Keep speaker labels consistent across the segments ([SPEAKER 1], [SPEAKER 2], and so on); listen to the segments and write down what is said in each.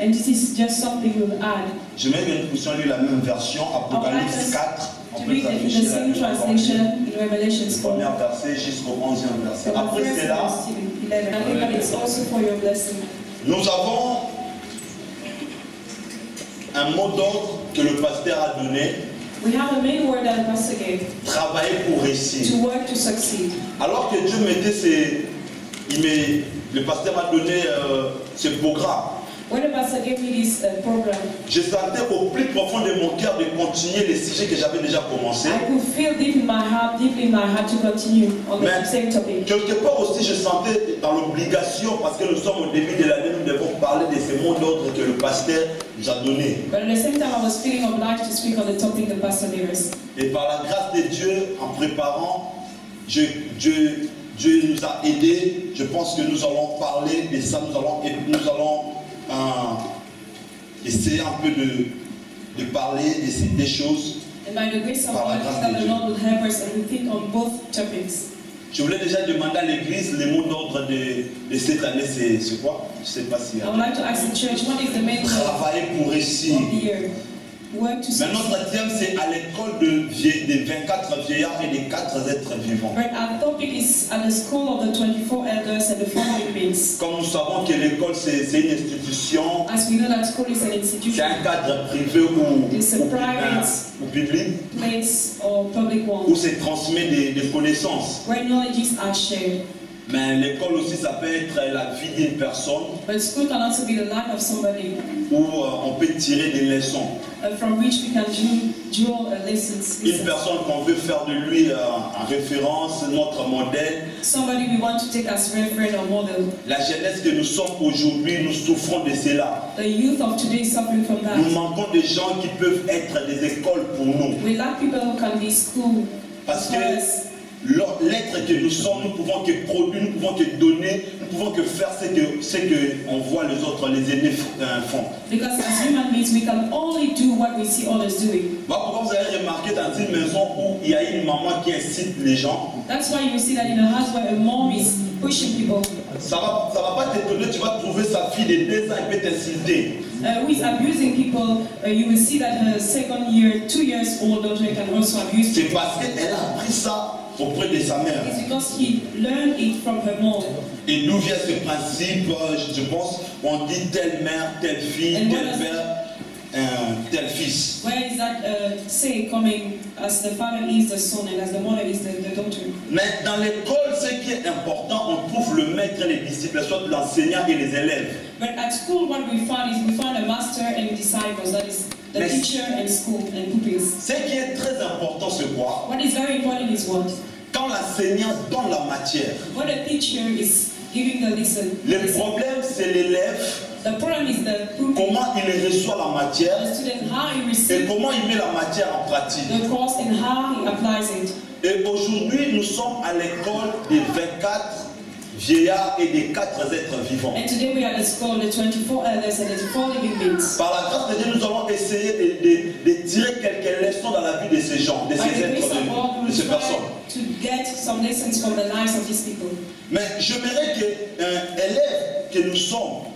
[SPEAKER 1] And this is just something we'll add.
[SPEAKER 2] Je mets une position lire la même version, Apocalypse 4.
[SPEAKER 1] To read it in the same translation in Revelation 4.
[SPEAKER 2] Premier verset jusqu'au 11e verset.
[SPEAKER 1] From
[SPEAKER 2] Après
[SPEAKER 1] the first
[SPEAKER 2] cela,
[SPEAKER 1] verse to 11. I think that it's also for your blessing.
[SPEAKER 2] nous avons un mot d'ordre que le pasteur a donné.
[SPEAKER 1] We have a main word that the pastor gave.
[SPEAKER 2] Travailler pour réussir.
[SPEAKER 1] To work to succeed.
[SPEAKER 2] Alors que Dieu mettait le pasteur m'a donné ce programme.
[SPEAKER 1] When the pastor gave me this program,
[SPEAKER 2] Je sentais au plus profond de mon cœur de continuer les sujets que j'avais déjà commencé.
[SPEAKER 1] I could feel deeply in my heart to continue on the same topic.
[SPEAKER 2] Quelque part aussi, je sentais dans l'obligation, parce que nous sommes au début de l'année, nous devons parler de ces mots d'ordre que le pasteur nous a donnés.
[SPEAKER 1] But at the same time, I was feeling obliged to speak on the topic the pastor gave us.
[SPEAKER 2] Et par la grâce de Dieu, en préparant, Dieu nous a aidés. Je pense que nous allons parler de ça, nous allons essayer un peu de parler des choses.
[SPEAKER 1] And by the grace of God, that the Lord will help us and we think on both topics.
[SPEAKER 2] Je voulais déjà demander à l'église les mots d'ordre de cette année, c'est quoi? Je ne sais pas si.
[SPEAKER 1] I would like to ask the church, what is the main word
[SPEAKER 2] Travailler pour réussir.
[SPEAKER 1] of the year? Work to succeed.
[SPEAKER 2] Mais notre thème, c'est à l'école des 24 vieillards et des 4 êtres vivants.
[SPEAKER 1] But our topic is at the school of the 24 elders and the 4 living beings.
[SPEAKER 2] Comme nous savons que l'école, c'est une institution,
[SPEAKER 1] As we know that school is an
[SPEAKER 2] c'est
[SPEAKER 1] institution,
[SPEAKER 2] un cadre privé ou public,
[SPEAKER 1] place or public
[SPEAKER 2] où
[SPEAKER 1] one,
[SPEAKER 2] se transmet des connaissances.
[SPEAKER 1] where knowledges are shared.
[SPEAKER 2] Mais l'école aussi, ça peut être la vie d'une personne
[SPEAKER 1] But school can also be the life of somebody
[SPEAKER 2] où on peut tirer des leçons.
[SPEAKER 1] from which we can draw lessons.
[SPEAKER 2] Une personne qu'on veut faire de lui en référence, notre modèle.
[SPEAKER 1] Somebody we want to take as reference or model.
[SPEAKER 2] La jeunesse que nous sommes aujourd'hui, nous souffrons de cela.
[SPEAKER 1] The youth of today is suffering from that.
[SPEAKER 2] Nous manquons de gens qui peuvent être des écoles pour nous.
[SPEAKER 1] We lack people who can be school.
[SPEAKER 2] Parce que l'être que nous sommes, nous pouvons que produire, nous pouvons que donner, nous pouvons que faire ce que on voit les autres, les aînés font.
[SPEAKER 1] Because as human beings, we can only do what we see others doing.
[SPEAKER 2] Voilà pourquoi vous avez remarqué dans une maison où il y a une maman qui incite les gens.
[SPEAKER 1] That's why you see that in a house where a mom is pushing people.
[SPEAKER 2] Ça va pas t'étonner, tu vas trouver sa fille de 2 ans et peut t'insulter.
[SPEAKER 1] Who is abusing people, you will see that her 2 years old daughter can also abuse
[SPEAKER 2] C'est
[SPEAKER 1] people.
[SPEAKER 2] parce qu'elle a appris ça auprès de sa mère.
[SPEAKER 1] It's because he learned it from her mom.
[SPEAKER 2] Et d'où vient ce principe, je pense, on dit telle mère, telle fille, tel père, tel fils.
[SPEAKER 1] Where is that say coming as the father is the son and as the mother is the daughter?
[SPEAKER 2] Mais dans l'école, ce qui est important, on trouve le maître et les disciples, soit l'enseignant et les élèves.
[SPEAKER 1] But at school, what we find is we find a master and disciples. That is the teacher and school and pupils.
[SPEAKER 2] Ce qui est très important, c'est quoi?
[SPEAKER 1] What is very important is what?
[SPEAKER 2] Quand l'enseignant donne la matière,
[SPEAKER 1] What the teacher is giving the lesson.
[SPEAKER 2] le problème c'est l'élève,
[SPEAKER 1] The problem is the pupil,
[SPEAKER 2] comment il reçoit la matière
[SPEAKER 1] the student, how he
[SPEAKER 2] et
[SPEAKER 1] receives
[SPEAKER 2] comment il met la matière en pratique.
[SPEAKER 1] the course and how he applies it.
[SPEAKER 2] Et aujourd'hui, nous sommes à l'école des 24 vieillards et des 4 êtres vivants.
[SPEAKER 1] And today we are at the school, the 24 elders and the 4 living beings.
[SPEAKER 2] Par la grâce de Dieu, nous allons essayer de tirer quelques leçons dans la vie de ces gens, de
[SPEAKER 1] By
[SPEAKER 2] ces
[SPEAKER 1] the
[SPEAKER 2] êtres,
[SPEAKER 1] grace of God, we
[SPEAKER 2] de ces
[SPEAKER 1] will try
[SPEAKER 2] personnes.
[SPEAKER 1] to get some lessons from the lives of these people.
[SPEAKER 2] Mais j'aimerais qu'un élève que nous sommes,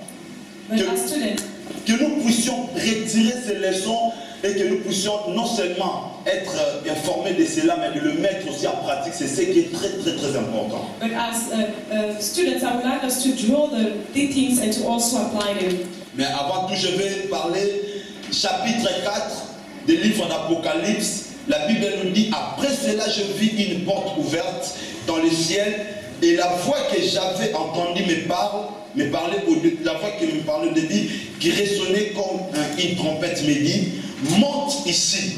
[SPEAKER 1] But as students,
[SPEAKER 2] que nous puissions retirer ces leçons et que nous puissions non seulement être informés de cela, mais de le mettre aussi en pratique. C'est ce qui est très très très important.
[SPEAKER 1] but as students, I would like us to draw the things and to also apply them.
[SPEAKER 2] Mais avant tout, je vais parler chapitre 4 du livre d'Apocalypse. La Bible nous dit, après cela, je vis une porte ouverte dans le ciel et la voix que j'avais entendue la voix qui me parlait de dit, qui résonnait comme une trompette me dit, monte ici.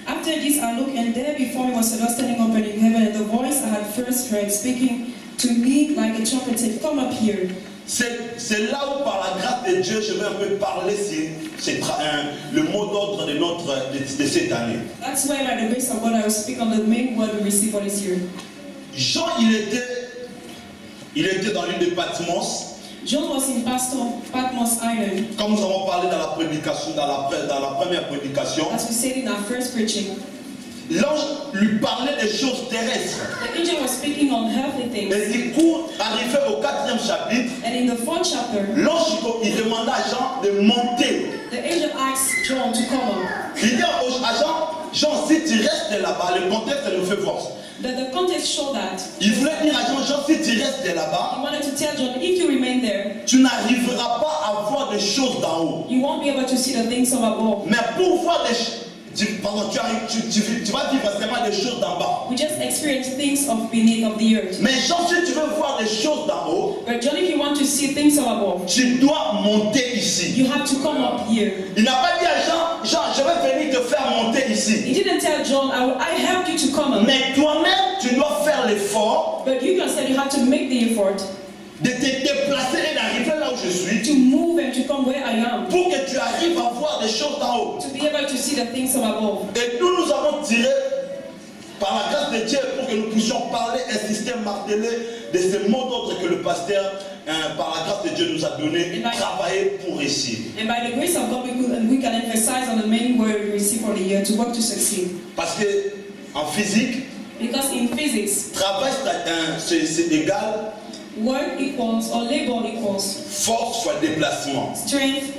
[SPEAKER 1] After this I looked, and there before me was a door standing open in heaven, and the voice I had first heard speaking to me like a trumpet said, come up here.
[SPEAKER 2] C'est là où par la grâce de Dieu, je vais un peu parler le mot d'ordre de cette année.
[SPEAKER 1] That's why by the grace of God I will speak on the main word we receive for this year.
[SPEAKER 2] Jean, il était dans l'île de Patmos.
[SPEAKER 1] John was in Patmos Island.
[SPEAKER 2] Comme nous avons parlé dans la prédication, dans la première prédication.
[SPEAKER 1] As we said in our first preaching.
[SPEAKER 2] l'ange lui parlait des choses terrestres.
[SPEAKER 1] The angel was speaking on earthly things.
[SPEAKER 2] Et du coup, arrivé au 4e chapitre,
[SPEAKER 1] And in the 4th chapter,
[SPEAKER 2] l'ange il demanda à Jean de monter.
[SPEAKER 1] the angel asked John to come up.
[SPEAKER 2] Il dit à Jean, Jean, si tu restes là-bas, le contexte nous fait voir.
[SPEAKER 1] The context showed that
[SPEAKER 2] Il voulait dire à Jean, Jean, si tu restes là-bas,
[SPEAKER 1] he wanted to tell John, if you remain there,
[SPEAKER 2] tu n'arriveras pas à voir des choses d'en haut.
[SPEAKER 1] you won't be able to see the things from above.
[SPEAKER 2] Mais pour voir des choses, tu vas vivre seulement des choses d'en bas.
[SPEAKER 1] We just experience things of beneath of the earth.
[SPEAKER 2] Mais Jean, si tu veux voir des choses d'en haut,
[SPEAKER 1] But John, if you want to see things from above,
[SPEAKER 2] tu dois monter ici.
[SPEAKER 1] you have to come up here.
[SPEAKER 2] Il n'a pas dit à Jean, Jean, je vais venir te faire monter
[SPEAKER 1] He
[SPEAKER 2] ici.
[SPEAKER 1] didn't tell John, I helped you to come up.
[SPEAKER 2] Mais toi-même, tu dois faire l'effort
[SPEAKER 1] But you yourself, you have to make the effort
[SPEAKER 2] de te déplacer et d'arriver là où je suis
[SPEAKER 1] to move and to come where I am,
[SPEAKER 2] pour que tu arrives à voir des choses d'en haut.
[SPEAKER 1] to be able to see the things from above.
[SPEAKER 2] Et nous avons tiré par la grâce de Dieu pour que nous puissions parler, insister, marteler de ces mots d'ordre que le pasteur, par la grâce de Dieu, nous a donné et travailler pour réussir.
[SPEAKER 1] And by the grace of God, we can emphasize on the main word we receive for the year, to work to succeed.
[SPEAKER 2] Parce que en physique,
[SPEAKER 1] Because in physics,
[SPEAKER 2] travail c'est égal
[SPEAKER 1] work equals, or labor equals,
[SPEAKER 2] force fois déplacement.
[SPEAKER 1] strength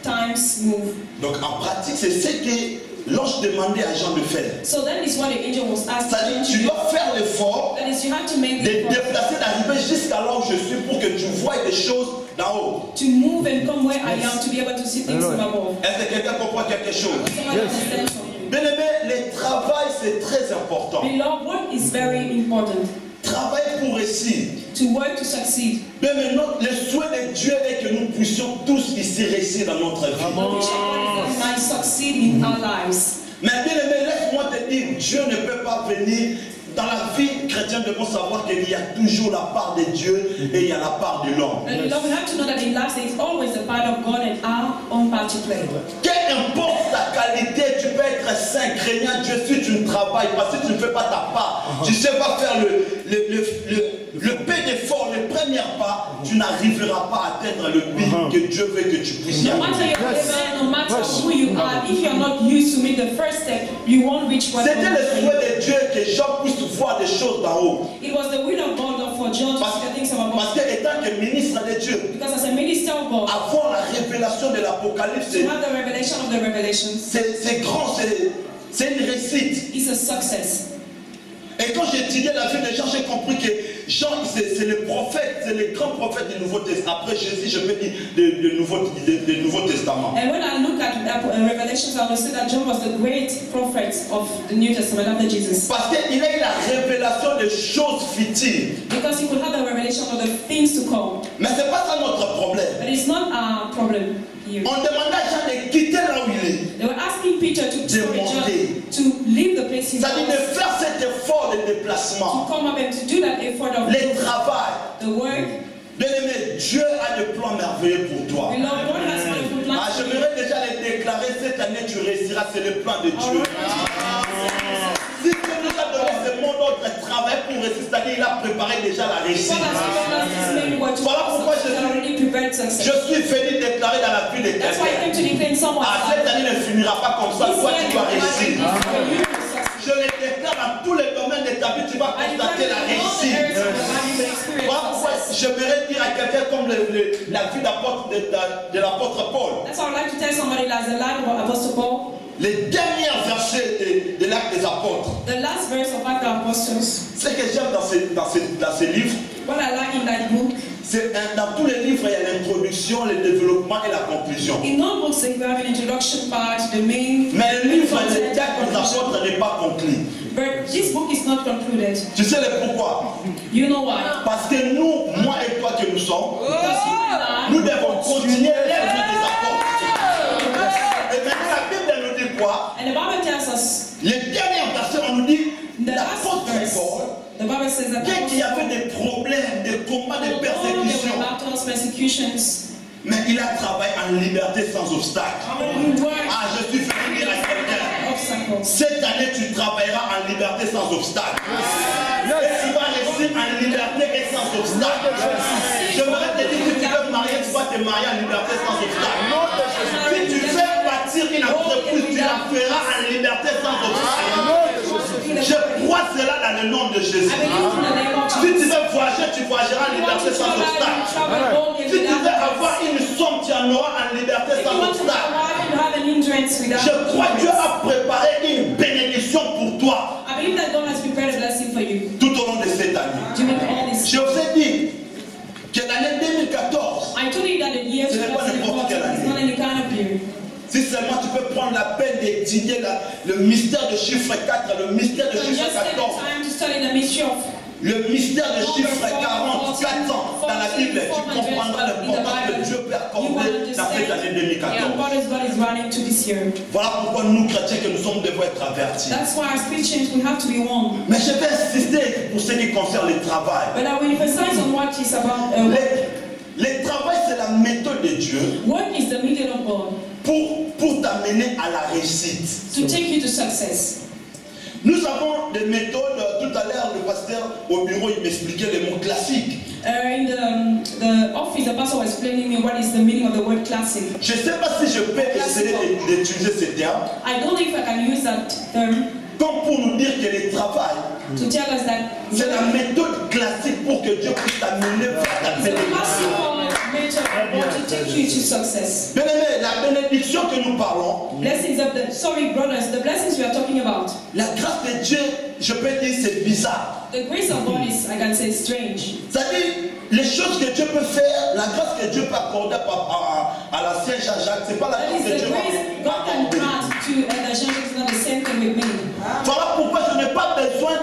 [SPEAKER 1] times move.
[SPEAKER 2] Donc en pratique, c'est ce que l'ange demandait à Jean de faire.
[SPEAKER 1] So that is what the angel was asked
[SPEAKER 2] C'est-à-dire
[SPEAKER 1] to
[SPEAKER 2] tu
[SPEAKER 1] do.
[SPEAKER 2] dois faire l'effort
[SPEAKER 1] That is, you have to make
[SPEAKER 2] de
[SPEAKER 1] the
[SPEAKER 2] te
[SPEAKER 1] effort
[SPEAKER 2] déplacer, d'arriver jusqu'à là où je suis pour que tu voies des choses d'en haut.
[SPEAKER 1] to move and come where I am, to be able to see things from above.
[SPEAKER 2] Est-ce que quelqu'un comprend quelque chose?
[SPEAKER 1] Someone understands something.
[SPEAKER 2] Bien aimé, le travail c'est très important.
[SPEAKER 1] Beloved, work is very important.
[SPEAKER 2] Travailler pour réussir.
[SPEAKER 1] To work to succeed.
[SPEAKER 2] Bien maintenant, le souhait de Dieu est que nous puissions tous ici réussir dans notre vie.
[SPEAKER 1] The wish of God is that we might succeed in our lives.
[SPEAKER 2] Mais bien aimé, laisse-moi te dire, Dieu ne peut pas venir. Dans la vie chrétienne, nous devons savoir qu'il y a toujours la part de Dieu et il y a la part de l'homme.
[SPEAKER 1] And beloved, we have to know that in life there is always the part of God and our own part to play.
[SPEAKER 2] Qu'importe ta qualité, tu peux être saint, craignant Dieu si tu ne travailles pas, si tu ne fais pas ta part, tu ne sais pas faire le peu d'effort, les premiers pas, tu n'arriveras pas à atteindre le but que Dieu veut que tu puisses y
[SPEAKER 1] No matter
[SPEAKER 2] arriver.
[SPEAKER 1] your level, no matter who you are, if you're not used to make the first step, you won't reach what
[SPEAKER 2] C'était
[SPEAKER 1] God
[SPEAKER 2] le
[SPEAKER 1] is saying.
[SPEAKER 2] souhait de Dieu que Jean puisse voir des choses d'en haut.
[SPEAKER 1] It was the will of God for John to see the things from above.
[SPEAKER 2] Parce que étant que ministre de Dieu,
[SPEAKER 1] Because as a minister of God,
[SPEAKER 2] avoir la révélation de l'Apocalypse,
[SPEAKER 1] to have the revelation of the revelations
[SPEAKER 2] c'est grand, c'est une réussite.
[SPEAKER 1] is a success.
[SPEAKER 2] Et quand j'ai étudié la vie de Jean, j'ai compris que Jean, c'est le prophète, c'est le grand prophète du Nouveau Testament. Après Jésus, je peux dire du Nouveau Testament.
[SPEAKER 1] And when I look at Revelations, I understand that John was the great prophet of the New Testament after Jesus.
[SPEAKER 2] Parce qu'il a eu la révélation des choses futures.
[SPEAKER 1] Because he could have the revelation of the things to come.
[SPEAKER 2] Mais ce n'est pas ça notre problème.
[SPEAKER 1] But it's not our problem here.
[SPEAKER 2] On demandait à Jean de quitter là où il est.
[SPEAKER 1] They were asking Peter to leave the place he
[SPEAKER 2] C'est-à-dire de
[SPEAKER 1] was,
[SPEAKER 2] faire cet effort de
[SPEAKER 1] to
[SPEAKER 2] déplacement.
[SPEAKER 1] come up and to do that effort of
[SPEAKER 2] Le travail.
[SPEAKER 1] the work.
[SPEAKER 2] Bien-aimé, Dieu a des plans merveilleux pour toi.
[SPEAKER 1] We love God has wonderful plans
[SPEAKER 2] Ah,
[SPEAKER 1] for you.
[SPEAKER 2] j'aimerais déjà le déclarer, cette année tu réussiras, c'est le plan de Dieu. Si Dieu nous a donné ce monde, notre travail pour réussir, c'est-à-dire il a préparé déjà la réussite.
[SPEAKER 1] God has given us this many words to
[SPEAKER 2] Voilà pourquoi
[SPEAKER 1] us, that already prepared
[SPEAKER 2] Je
[SPEAKER 1] success.
[SPEAKER 2] suis venu déclarer dans la vie de
[SPEAKER 1] That's why I came
[SPEAKER 2] quelqu'un.
[SPEAKER 1] to declare in someone's
[SPEAKER 2] Ah, cette année ne finira pas comme ça,
[SPEAKER 1] This
[SPEAKER 2] toi
[SPEAKER 1] year,
[SPEAKER 2] tu vas
[SPEAKER 1] the Bible
[SPEAKER 2] réussir.
[SPEAKER 1] is for you to succeed.
[SPEAKER 2] Je le déclare dans tous les domaines de ta vie, tu vas
[SPEAKER 1] I
[SPEAKER 2] constater
[SPEAKER 1] declare
[SPEAKER 2] la
[SPEAKER 1] in all the
[SPEAKER 2] réussite.
[SPEAKER 1] areas of the Bible you will experience
[SPEAKER 2] Voilà pourquoi
[SPEAKER 1] success.
[SPEAKER 2] j'aimerais dire à quelqu'un comme la vie de l'apôtre Paul.
[SPEAKER 1] That's why I would like to tell somebody like the life of Apostle Paul.
[SPEAKER 2] Les derniers versets de l'Acte des Apôtres.
[SPEAKER 1] The last verse of Acts of the Apostles.
[SPEAKER 2] Ce que j'aime dans ces livres,
[SPEAKER 1] What I like in that book,
[SPEAKER 2] c'est dans tous les livres, il y a l'introduction, le développement et la conclusion.
[SPEAKER 1] in all books you have an introduction part, the main.
[SPEAKER 2] Mais le livre
[SPEAKER 1] content,
[SPEAKER 2] des Actes des Apôtres n'est pas conclu.
[SPEAKER 1] But this book is not concluded.
[SPEAKER 2] Tu sais le pourquoi?
[SPEAKER 1] You know why?
[SPEAKER 2] Parce que nous, moi et toi que nous sommes,
[SPEAKER 1] Because you and I,
[SPEAKER 2] nous devons continuer l'œuvre des apôtres. Et maintenant la Bible nous dit quoi?
[SPEAKER 1] and the Bible tells us,
[SPEAKER 2] Les derniers versets, on nous dit
[SPEAKER 1] the last
[SPEAKER 2] l'apôtre
[SPEAKER 1] verse,
[SPEAKER 2] Paul,
[SPEAKER 1] the Bible says that
[SPEAKER 2] bien qu'il y avait des problèmes, des combats, des
[SPEAKER 1] although there were
[SPEAKER 2] persécutions,
[SPEAKER 1] battles, persecutions,
[SPEAKER 2] mais il a travaillé en liberté sans obstacle.
[SPEAKER 1] you were
[SPEAKER 2] Ah, je suis venu dire à quelqu'un,
[SPEAKER 1] obstacles.
[SPEAKER 2] cette année tu travailleras en liberté sans obstacle. Et tu vas réussir en liberté et sans obstacle. J'aimerais te dire que tu veux te marier, tu vas te marier en liberté sans obstacle. Si tu veux bâtir une entreprise, tu la feras en liberté sans obstacle. cela dans le nom de Jésus.
[SPEAKER 1] I believe in the name of
[SPEAKER 2] Si tu
[SPEAKER 1] Jesus.
[SPEAKER 2] veux voyager, tu voyageras en
[SPEAKER 1] If you want
[SPEAKER 2] liberté
[SPEAKER 1] to
[SPEAKER 2] sans
[SPEAKER 1] travel,
[SPEAKER 2] obstacle.
[SPEAKER 1] you travel boldly
[SPEAKER 2] Si tu veux
[SPEAKER 1] without
[SPEAKER 2] avoir
[SPEAKER 1] hindrance.
[SPEAKER 2] une somme, tu en auras en liberté
[SPEAKER 1] If you
[SPEAKER 2] sans
[SPEAKER 1] want to
[SPEAKER 2] obstacle.
[SPEAKER 1] arrive and have an hindrance without
[SPEAKER 2] Je crois que Dieu
[SPEAKER 1] hindrance.
[SPEAKER 2] a préparé une bénédiction pour toi
[SPEAKER 1] I believe that God has prepared a blessing for you
[SPEAKER 2] tout au long de cette année.
[SPEAKER 1] during all this.
[SPEAKER 2] Je vous ai dit que l'année 2014,
[SPEAKER 1] I told you that the year
[SPEAKER 2] Ce n'est pas n'importe
[SPEAKER 1] 2014
[SPEAKER 2] quelle
[SPEAKER 1] is
[SPEAKER 2] année.
[SPEAKER 1] not any kind of year.
[SPEAKER 2] si seulement tu peux prendre la peine d'étudier le mystère de chiffre 4, le mystère de
[SPEAKER 1] So
[SPEAKER 2] chiffre
[SPEAKER 1] just take the
[SPEAKER 2] 14,
[SPEAKER 1] time to study the mystery of
[SPEAKER 2] le mystère de chiffre 40, 400 dans la Bible, tu comprendras l'importance que Dieu peut accorder dans cette année
[SPEAKER 1] yeah,
[SPEAKER 2] 2014.
[SPEAKER 1] what is God is running to this year.
[SPEAKER 2] Voilà pourquoi nous, chrétiens, que nous sommes devons être avertis.
[SPEAKER 1] That's why as Christians we have to be warned.
[SPEAKER 2] Mais je vais insister pour ce qui concerne le travail.
[SPEAKER 1] But I will emphasize on what is about work.
[SPEAKER 2] Le travail, c'est la méthode de Dieu
[SPEAKER 1] Work is the medium of God
[SPEAKER 2] pour t'amener à la réussite.
[SPEAKER 1] to take you to success.
[SPEAKER 2] Nous avons des méthodes. Tout à l'heure, le pasteur au bureau, il m'expliquait les mots classiques.
[SPEAKER 1] In the office, the pastor was explaining me what is the meaning of the word classic.
[SPEAKER 2] Je ne sais pas si je peux essayer d'utiliser ces termes,
[SPEAKER 1] I don't know if I can use that term
[SPEAKER 2] comme pour nous dire que le travail,
[SPEAKER 1] to tell us that
[SPEAKER 2] c'est la méthode classique pour que Dieu puisse t'amener vers ta
[SPEAKER 1] it's a
[SPEAKER 2] bénédiction.
[SPEAKER 1] classical method of God to take you to success.
[SPEAKER 2] Bien aimé, la bénédiction que nous parlons,
[SPEAKER 1] Blessings of the brothers, the blessings we are talking about.
[SPEAKER 2] la grâce de Dieu, je peux dire, c'est bizarre.
[SPEAKER 1] The grace of God is, I can say, strange.
[SPEAKER 2] C'est-à-dire, les choses que Dieu peut faire, la grâce que Dieu peut accorder à l'ancien Jean-Jacques, ce n'est pas la
[SPEAKER 1] That
[SPEAKER 2] grâce
[SPEAKER 1] is
[SPEAKER 2] que
[SPEAKER 1] the
[SPEAKER 2] Dieu
[SPEAKER 1] grace
[SPEAKER 2] va
[SPEAKER 1] God can
[SPEAKER 2] accorder.
[SPEAKER 1] grant to the church is not the same thing with me.
[SPEAKER 2] Voilà pourquoi je n'ai pas besoin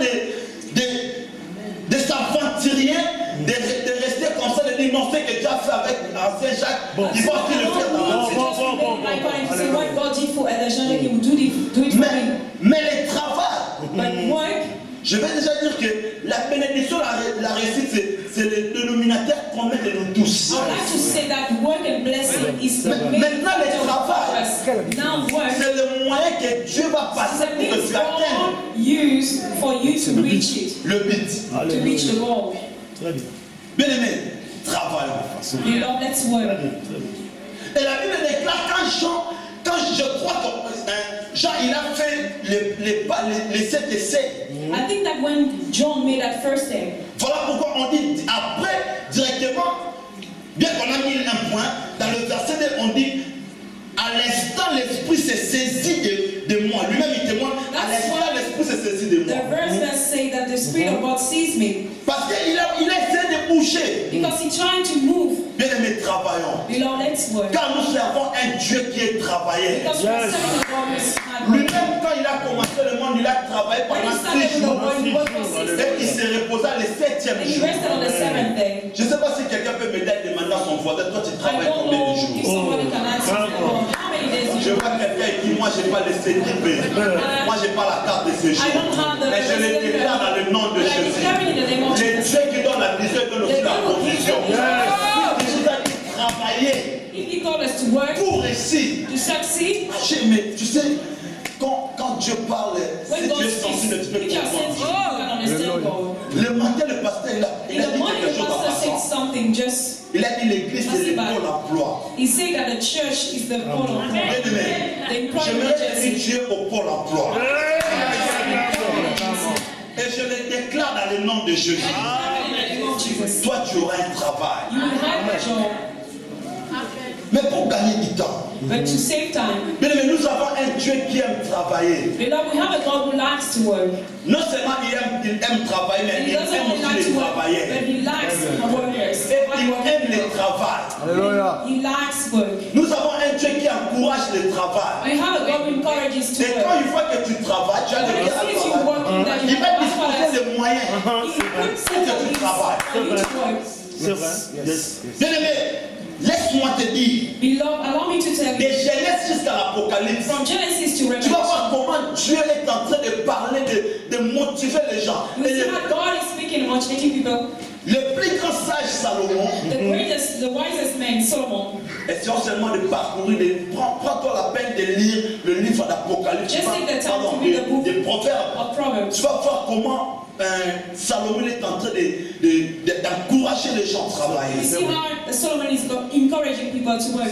[SPEAKER 2] de s'aventurer, de rester comme ça, de dire non, ce que Dieu a fait avec l'ancien Jacques, il va aussi le faire dans la vie.
[SPEAKER 1] Like God, if you say what God did for Elder Jean, he will do it for me.
[SPEAKER 2] Mais le travail,
[SPEAKER 1] But work,
[SPEAKER 2] je vais déjà dire que la bénédiction, la réussite, c'est le dénominateur commun de nous tous.
[SPEAKER 1] I would like to say that work and blessing is the main
[SPEAKER 2] Maintenant, le
[SPEAKER 1] factor
[SPEAKER 2] travail,
[SPEAKER 1] for us. Now work
[SPEAKER 2] c'est le moyen que Dieu va
[SPEAKER 1] is
[SPEAKER 2] passer
[SPEAKER 1] the
[SPEAKER 2] pour que
[SPEAKER 1] means
[SPEAKER 2] tu atteignes
[SPEAKER 1] God use for you to reach it,
[SPEAKER 2] le but.
[SPEAKER 1] to reach the goal.
[SPEAKER 3] Très bien.
[SPEAKER 2] Bien aimé, travaillons.
[SPEAKER 1] Beloved, let's work.
[SPEAKER 2] Et la Bible déclare quand je crois que Jean, il a fait les 7 essais.
[SPEAKER 1] I think that when John made that first step,
[SPEAKER 2] Voilà pourquoi on dit après, directement, bien qu'on a mis un point, dans le verset 2, on dit à l'instant l'esprit s'est saisi de moi. Lui-même il témoigne, à l'instant l'esprit s'est saisi de moi.
[SPEAKER 1] the verse say that the Spirit of God sees me
[SPEAKER 2] Parce qu'il a essayé de bouger.
[SPEAKER 1] because He's trying to move.
[SPEAKER 2] Bien aimé, travaillons.
[SPEAKER 1] Beloved, let's work.
[SPEAKER 2] Car nous servons un Dieu qui est travailleur.
[SPEAKER 1] Because we're serving a God who is hard work.
[SPEAKER 2] Lui-même, quand il a commencé le monde, il a travaillé
[SPEAKER 1] When
[SPEAKER 2] pendant
[SPEAKER 1] he started
[SPEAKER 2] 6
[SPEAKER 1] with the
[SPEAKER 2] jours.
[SPEAKER 1] word, he worked for 6
[SPEAKER 2] Et il
[SPEAKER 1] days.
[SPEAKER 2] s'est reposé le 7e
[SPEAKER 1] And he
[SPEAKER 2] jour.
[SPEAKER 1] rested on the seventh day.
[SPEAKER 2] Je ne sais pas si quelqu'un peut m'aider à demander à son voisin, toi tu
[SPEAKER 1] I
[SPEAKER 2] travailles
[SPEAKER 1] don't
[SPEAKER 2] combien de
[SPEAKER 1] know
[SPEAKER 2] jours?
[SPEAKER 1] if somebody can answer me. How many days
[SPEAKER 2] Je
[SPEAKER 1] you
[SPEAKER 2] vois quelqu'un qui dit, moi je n'ai pas laissé équiper. Moi je n'ai pas la carte de séjour.
[SPEAKER 1] I don't have the
[SPEAKER 2] Mais je le déclare dans le nom de
[SPEAKER 1] But I
[SPEAKER 2] Jésus.
[SPEAKER 1] declare it in the name of
[SPEAKER 2] Les
[SPEAKER 1] Jesus.
[SPEAKER 2] Dieu qui donne la vision donne aussi la provision. Il nous a dit travailler
[SPEAKER 1] If He called us to work,
[SPEAKER 2] pour réussir.
[SPEAKER 1] to succeed,
[SPEAKER 2] Mais tu sais, quand Dieu parle, si
[SPEAKER 1] when God
[SPEAKER 2] Dieu est
[SPEAKER 1] speaks,
[SPEAKER 2] sensible, tu peux
[SPEAKER 1] if you are
[SPEAKER 2] comprendre.
[SPEAKER 1] sensitive, you can understand God.
[SPEAKER 2] Le matin, le pasteur, il a
[SPEAKER 1] In the
[SPEAKER 2] dit
[SPEAKER 1] morning,
[SPEAKER 2] quelque
[SPEAKER 1] the
[SPEAKER 2] chose à
[SPEAKER 1] pastor said
[SPEAKER 2] passant.
[SPEAKER 1] something just.
[SPEAKER 2] Il a dit l'église c'est le pôle emploi.
[SPEAKER 1] He said that the church is the pole of
[SPEAKER 2] Bien
[SPEAKER 1] God.
[SPEAKER 2] aimé,
[SPEAKER 1] The employment
[SPEAKER 2] j'aimerais que
[SPEAKER 1] agency.
[SPEAKER 2] tu es au pôle emploi. Et je le déclare dans le nom de Jésus.
[SPEAKER 1] In the name of Jesus.
[SPEAKER 2] Toi, tu auras un travail.
[SPEAKER 1] You will have a job,
[SPEAKER 2] Mais pour gagner du temps,
[SPEAKER 1] but to save time.
[SPEAKER 2] bien aimé, nous avons un Dieu qui aime travailler.
[SPEAKER 1] Beloved, we have a God who likes to work.
[SPEAKER 2] Non seulement il aime travailler, mais
[SPEAKER 1] And
[SPEAKER 2] il
[SPEAKER 1] He doesn't
[SPEAKER 2] aime
[SPEAKER 1] only like
[SPEAKER 2] aussi
[SPEAKER 1] to
[SPEAKER 2] les
[SPEAKER 1] work,
[SPEAKER 2] travailleurs.
[SPEAKER 1] but He likes workers.
[SPEAKER 2] Et il aime le travail.
[SPEAKER 3] Alléluia.
[SPEAKER 1] He likes work.
[SPEAKER 2] Nous avons un Dieu qui encourage le travail.
[SPEAKER 1] We have a God who encourages to
[SPEAKER 2] Et quand
[SPEAKER 1] work.
[SPEAKER 2] une fois que tu travailles, tu as
[SPEAKER 1] When
[SPEAKER 2] le
[SPEAKER 1] He
[SPEAKER 2] cœur à
[SPEAKER 1] sees you
[SPEAKER 2] travailler.
[SPEAKER 1] working, that you
[SPEAKER 2] Il va
[SPEAKER 1] have
[SPEAKER 2] disposer
[SPEAKER 1] a
[SPEAKER 2] les moyens.
[SPEAKER 1] He puts certain things for you to work.
[SPEAKER 3] C'est vrai. Yes.
[SPEAKER 2] Bien aimé, laisse-moi te dire,
[SPEAKER 1] Beloved, allow me to tell
[SPEAKER 2] de
[SPEAKER 1] you,
[SPEAKER 2] Genèse jusqu'à l'Apocalypse,
[SPEAKER 1] from Genesis to
[SPEAKER 2] tu vas
[SPEAKER 1] Revelation,
[SPEAKER 2] voir comment Dieu est en train de parler, de motiver les gens.
[SPEAKER 1] we
[SPEAKER 2] Et
[SPEAKER 1] see how God is speaking, motivating people.
[SPEAKER 2] le plus grand sage Salomon,
[SPEAKER 1] The wisest man, Solomon,
[SPEAKER 2] essayons seulement de parcourir, prends-toi la peine de lire le livre d'Apocalypse,
[SPEAKER 1] Just take the time
[SPEAKER 2] pardon,
[SPEAKER 1] to read the book
[SPEAKER 2] des Proverbes.
[SPEAKER 1] of Proverbs.
[SPEAKER 2] Tu vas voir comment Salomon est en train d'encourager les gens à
[SPEAKER 1] We
[SPEAKER 2] travailler.
[SPEAKER 1] see how Solomon is encouraging people to work.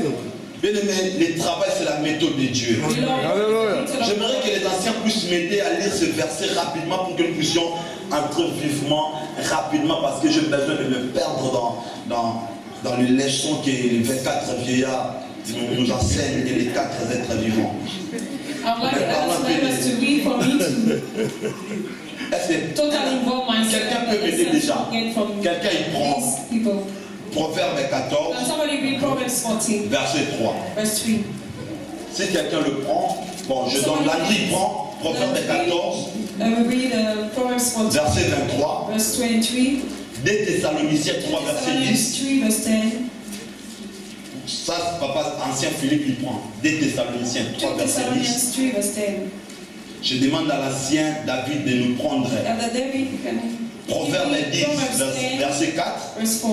[SPEAKER 2] Bien aimé, le travail c'est la méthode de Dieu.
[SPEAKER 3] Alléluia.
[SPEAKER 2] J'aimerais que les anciens puissent m'aider à lire ce verset rapidement pour que nous puissions entrer vivement, rapidement, parce que j'ai besoin de me perdre dans les leçons que les 24 vieillards nous enseignent et les 4 êtres vivants.
[SPEAKER 1] I'd like to ask members to read for me to
[SPEAKER 2] Est-ce que
[SPEAKER 1] totally involve myself
[SPEAKER 2] quelqu'un
[SPEAKER 1] in
[SPEAKER 2] peut
[SPEAKER 1] the
[SPEAKER 2] m'aider
[SPEAKER 1] lessons
[SPEAKER 2] déjà?
[SPEAKER 1] I get from
[SPEAKER 2] Quelqu'un il prend
[SPEAKER 1] these people.
[SPEAKER 2] Proverbe 14,
[SPEAKER 1] Can somebody read Proverbs 14,
[SPEAKER 2] verset 3.
[SPEAKER 1] verse 3?
[SPEAKER 2] Si quelqu'un le prend, bon, je donne Landry prend Proverbe 14,
[SPEAKER 1] We read Proverbs 14,
[SPEAKER 2] verset 23.
[SPEAKER 1] verse 23.
[SPEAKER 2] 2 Thessaloniciens 3, verset 10.
[SPEAKER 1] Thessalonians 3, verse 10.
[SPEAKER 2] Ça, papa ancien Philippe, il prend. 2 Thessaloniciens 3,
[SPEAKER 1] 2
[SPEAKER 2] verset 10.
[SPEAKER 1] Thessalonians 3, verse 10.
[SPEAKER 2] Je demande à l'ancien David de nous prendre
[SPEAKER 1] Elder David, can
[SPEAKER 2] Proverbe
[SPEAKER 1] you
[SPEAKER 2] 10,
[SPEAKER 1] read Proverbs 10,
[SPEAKER 2] verset 4.
[SPEAKER 1] verse 4?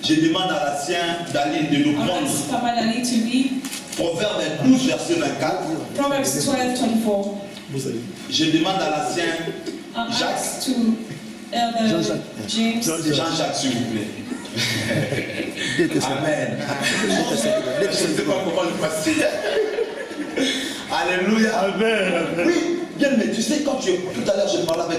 [SPEAKER 2] Je demande à l'ancien Dalil de nous
[SPEAKER 1] I'll
[SPEAKER 2] prendre
[SPEAKER 1] ask Papa Dali to read
[SPEAKER 2] Proverbe 12, verset 24.
[SPEAKER 1] Proverbs 12, 24.
[SPEAKER 2] Je demande à l'ancien
[SPEAKER 1] I'll
[SPEAKER 2] Jacques.
[SPEAKER 1] ask to Elder
[SPEAKER 3] Jean-Jacques.
[SPEAKER 1] James.
[SPEAKER 2] Jean-Jacques, s'il vous plaît. Amen. Je ne sais pas comment le passer. Alléluia.
[SPEAKER 3] Amen.
[SPEAKER 2] Oui, bien, mais tu sais, quand tout à l'heure, je parlais avec